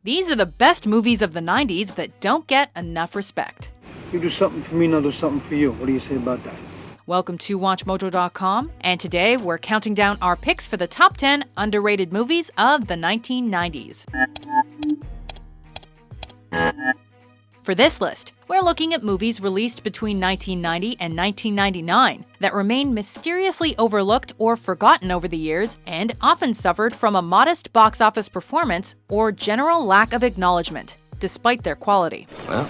These are the best movies of the 90s that don't get enough respect. You do something for me, and I'll do something for you. What do you say about that? Welcome to WatchMojo.com, and today we're counting down our picks for the top 10 underrated movies of the 1990s. For this list, we're looking at movies released between 1990 and 1999 that remain mysteriously overlooked or forgotten over the years and often suffered from a modest box office performance or general lack of acknowledgement, despite their quality. Well,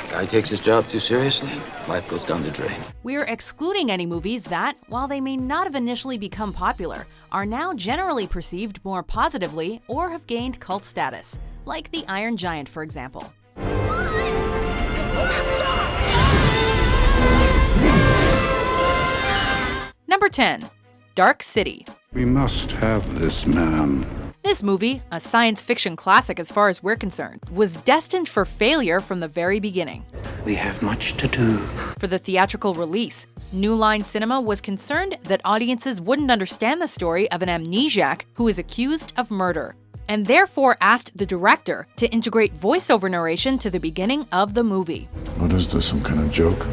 guy takes his job too seriously, life goes down the drain. We're excluding any movies that, while they may not have initially become popular, are now generally perceived more positively or have gained cult status, like The Iron Giant, for example. Number 10. Dark City. We must have this man. This movie, a science fiction classic as far as we're concerned, was destined for failure from the very beginning. We have much to do. For the theatrical release, New Line Cinema was concerned that audiences wouldn't understand the story of an amnesiac who is accused of murder, and therefore asked the director to integrate voiceover narration to the beginning of the movie. What is this, some kind of joke?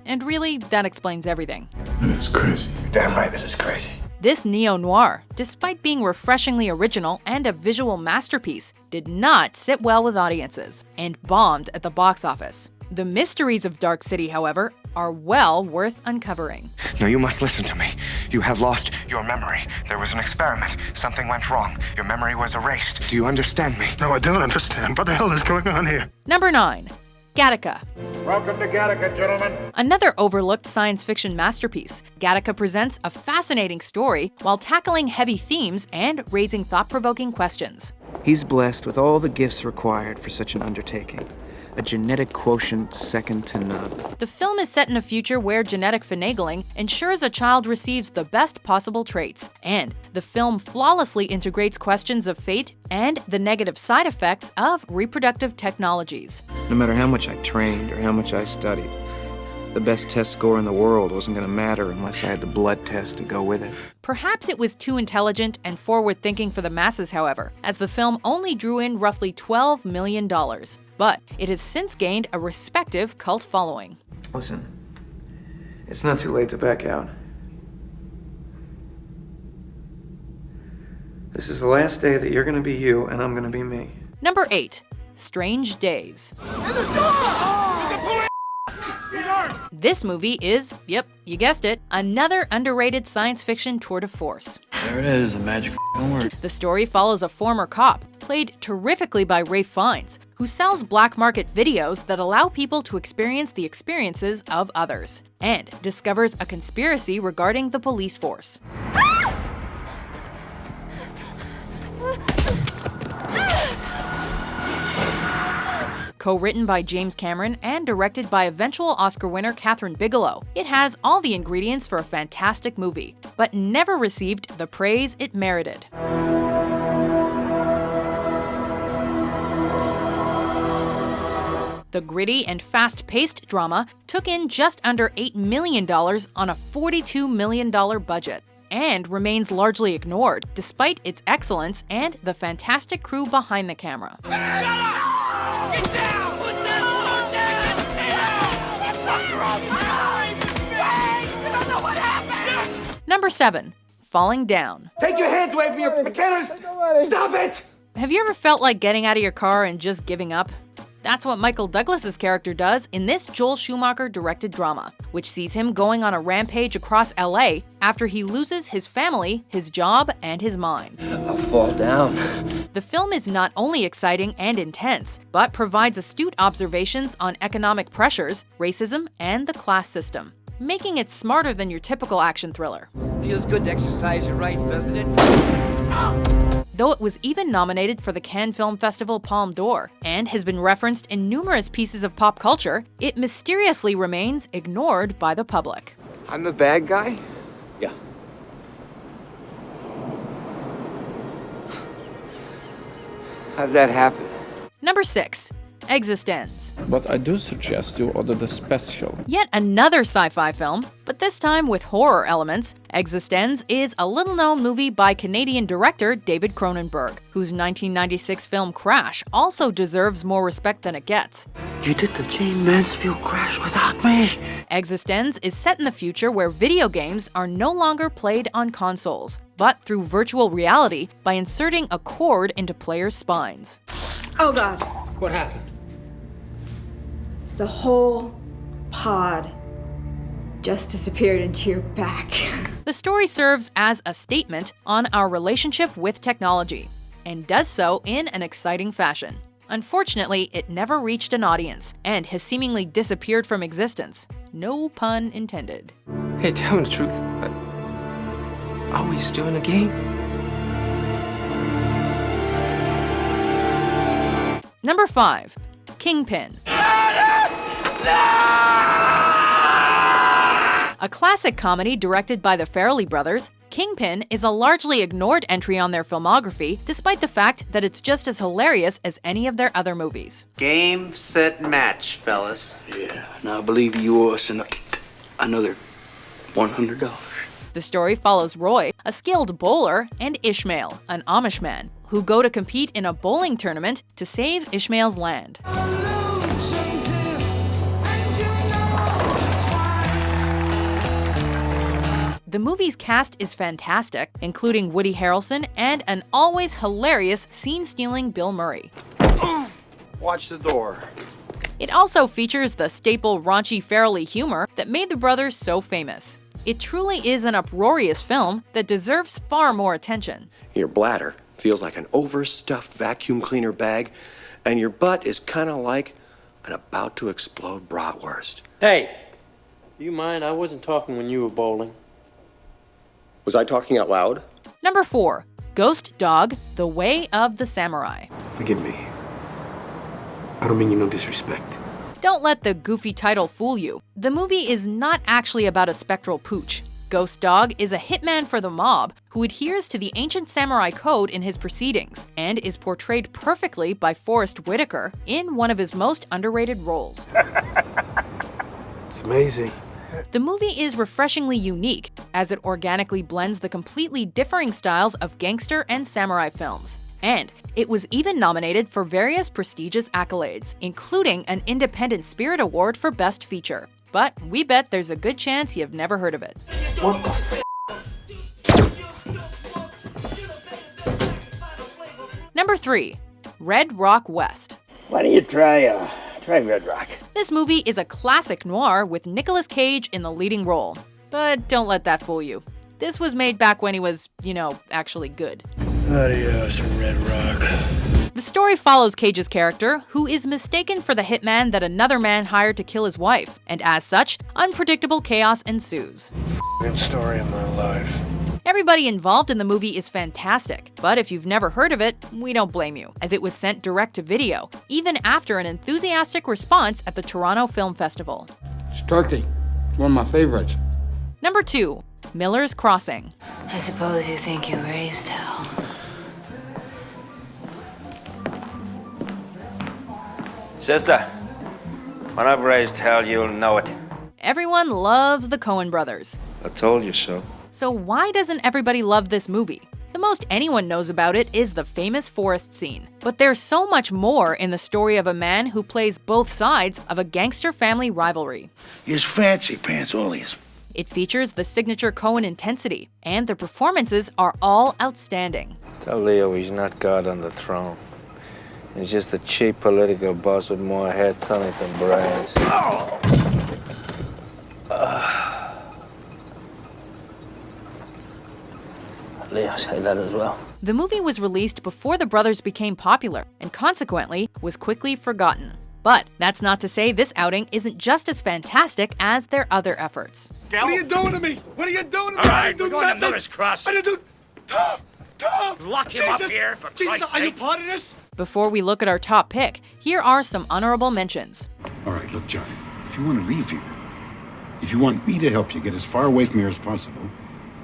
And really, that explains everything. It is crazy. You're damn right, this is crazy. This neo-noir, despite being refreshingly original and a visual masterpiece, did not sit well with audiences and bombed at the box office. The mysteries of Dark City, however, are well worth uncovering. No, you must listen to me. You have lost your memory. There was an experiment. Something went wrong. Your memory was erased. Do you understand me? No, I don't understand. What the hell is going on here? Number 9. Gattaca. Welcome to Gattaca, gentlemen. Another overlooked science fiction masterpiece, Gattaca presents a fascinating story while tackling heavy themes and raising thought-provoking questions. He's blessed with all the gifts required for such an undertaking. A genetic quotient second to none. The film is set in a future where genetic finagling ensures a child receives the best possible traits, and the film flawlessly integrates questions of fate and the negative side effects of reproductive technologies. No matter how much I trained or how much I studied, the best test score in the world wasn't going to matter unless I had the blood test to go with it. Perhaps it was too intelligent and forward-thinking for the masses, however, as the film only drew in roughly $12 million. But it has since gained a respective cult following. Listen, it's not too late to back out. This is the last day that you're going to be you and I'm going to be me. Number 8. Strange Days. This movie is, yep, you guessed it, another underrated science fiction tour de force. There it is, the magic word. The story follows a former cop, played terrifically by Ralph Fiennes, who sells black market videos that allow people to experience the experiences of others, and discovers a conspiracy regarding the police force. Co-written by James Cameron and directed by eventual Oscar winner Kathryn Bigelow, it has all the ingredients for a fantastic movie, but never received the praise it merited. The gritty and fast-paced drama took in just under $8 million on a $42 million budget, and remains largely ignored despite its excellence and the fantastic crew behind the camera. Number 7. Falling Down. Take your hands away from your McKenna's! Stop it! Have you ever felt like getting out of your car and just giving up? That's what Michael Douglas's character does in this Joel Schumacher-directed drama, which sees him going on a rampage across LA after he loses his family, his job, and his mind. I'll fall down. The film is not only exciting and intense, but provides astute observations on economic pressures, racism, and the class system, making it smarter than your typical action thriller. Feels good to exercise your rights, doesn't it? Though it was even nominated for the Cannes Film Festival Palme d'Or and has been referenced in numerous pieces of pop culture, it mysteriously remains ignored by the public. I'm the bad guy? Yeah. How'd that happen? Number 6. Existenz. But I do suggest you order the special. Yet another sci-fi film, but this time with horror elements. Existenz is a little-known movie by Canadian director David Cronenberg, whose 1996 film Crash also deserves more respect than it gets. You did the Jane Mansfield Crash without me? Existenz is set in the future where video games are no longer played on consoles, but through virtual reality by inserting a cord into players' spines. Oh God. What happened? The whole pod just disappeared into your back. The story serves as a statement on our relationship with technology, and does so in an exciting fashion. Unfortunately, it never reached an audience, and has seemingly disappeared from existence. No pun intended. Hey, tell me the truth. Are we still in the game? Number 5. Kingpin. A classic comedy directed by the Farrelly brothers, Kingpin is a largely ignored entry on their filmography, despite the fact that it's just as hilarious as any of their other movies. Game, set, match, fellas. Yeah, now I believe you owe us another $100. The story follows Roy, a skilled bowler, and Ishmael, an Amish man, who go to compete in a bowling tournament to save Ishmael's land. The movie's cast is fantastic, including Woody Harrelson and an always hilarious scene-stealing Bill Murray. Watch the door. It also features the staple raunchy Farrelly humor that made the brothers so famous. It truly is an uproarious film that deserves far more attention. Your bladder feels like an overstuffed vacuum cleaner bag, and your butt is kind of like an about-to-explode bratwurst. Hey, do you mind? I wasn't talking when you were bowling. Was I talking out loud? Number 4. Ghost Dog: The Way of the Samurai. Forgive me. I don't mean you no disrespect. Don't let the goofy title fool you. The movie is not actually about a spectral pooch. Ghost Dog is a hitman for the mob who adheres to the ancient samurai code in his proceedings, and is portrayed perfectly by Forrest Whitaker in one of his most underrated roles. It's amazing. The movie is refreshingly unique, as it organically blends the completely differing styles of gangster and samurai films. And it was even nominated for various prestigious accolades, including an Independent Spirit Award for Best Feature. But we bet there's a good chance you've never heard of it. What the f***? Number 3. Red Rock West. Why don't you try Red Rock? This movie is a classic noir with Nicolas Cage in the leading role. But don't let that fool you. This was made back when he was, actually good. Adios, Red Rock. The story follows Cage's character, who is mistaken for the hitman that another man hired to kill his wife, and as such, unpredictable chaos ensues. Good story of my life. Everybody involved in the movie is fantastic, but if you've never heard of it, we don't blame you, as it was sent direct to video, even after an enthusiastic response at the Toronto Film Festival. It's turkey. It's one of my favorites. Number 2. Miller's Crossing. I suppose you think you raised hell. Sister, when I've raised hell, you'll know it. Everyone loves the Coen brothers. I told you so. So why doesn't everybody love this movie? The most anyone knows about it is the famous forest scene. But there's so much more in the story of a man who plays both sides of a gangster family rivalry. He's fancy pants, all he is. It features the signature Coen intensity, and the performances are all outstanding. Tell Leo he's not God on the throne. He's just a cheap political boss with more heads on it than brains. Leo said that as well. The movie was released before the brothers became popular, and consequently was quickly forgotten. But that's not to say this outing isn't just as fantastic as their other efforts. What are you doing to me? What are you doing to me? All right, we're going to Miller's Crossing. I didn't do... Tom! Lock him up here, for Christ's are you sake. part of this? Before we look at our top pick, here are some honorable mentions. All right, look, Johnny, if you want to leave here, if you want me to help you get as far away from here as possible,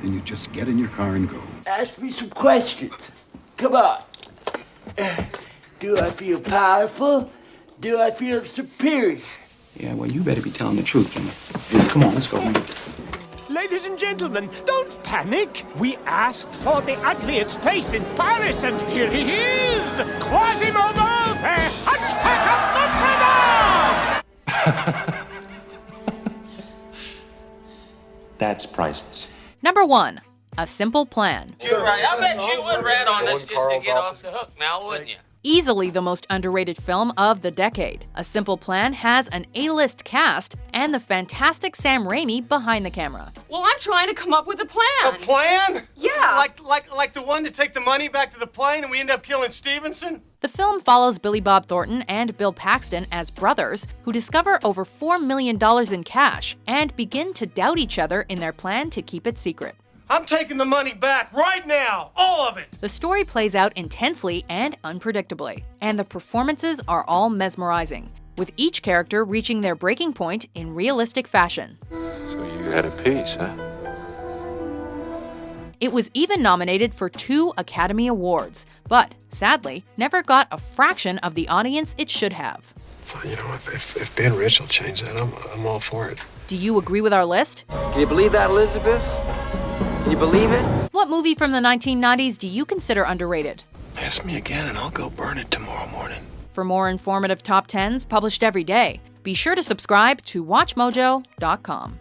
then you just get in your car and go. Ask me some questions. Come on. Do I feel powerful? Do I feel superior? Yeah, well, you better be telling the truth, Jimmy. Jimmy, come on, let's go. Ladies and gentlemen, don't panic. We asked for the ugliest face in Paris, and here he is! Quasimodo, the Hunchback of Notre Dame! That's priceless. Number 1. A Simple Plan. You're right. I bet you would rat on us just to get off the hook now, wouldn't you? Easily the most underrated film of the decade. A Simple Plan has an A-list cast and the fantastic Sam Raimi behind the camera. Well, I'm trying to come up with a plan. A plan? Yeah. Like the one to take the money back to the plane and we end up killing Stevenson? The film follows Billy Bob Thornton and Bill Paxton as brothers who discover over $4 million in cash and begin to doubt each other in their plan to keep it secret. I'm taking the money back right now, all of it! The story plays out intensely and unpredictably, and the performances are all mesmerizing, with each character reaching their breaking point in realistic fashion. So you had a piece, huh? It was even nominated for 2 Academy Awards, but sadly, never got a fraction of the audience it should have. So, you know, if being rich will change that, I'm all for it. Do you agree with our list? Can you believe that, Elizabeth? Can you believe it? What movie from the 1990s do you consider underrated? Ask me again and I'll go burn it tomorrow morning. For more informative top 10s published every day, be sure to subscribe to WatchMojo.com.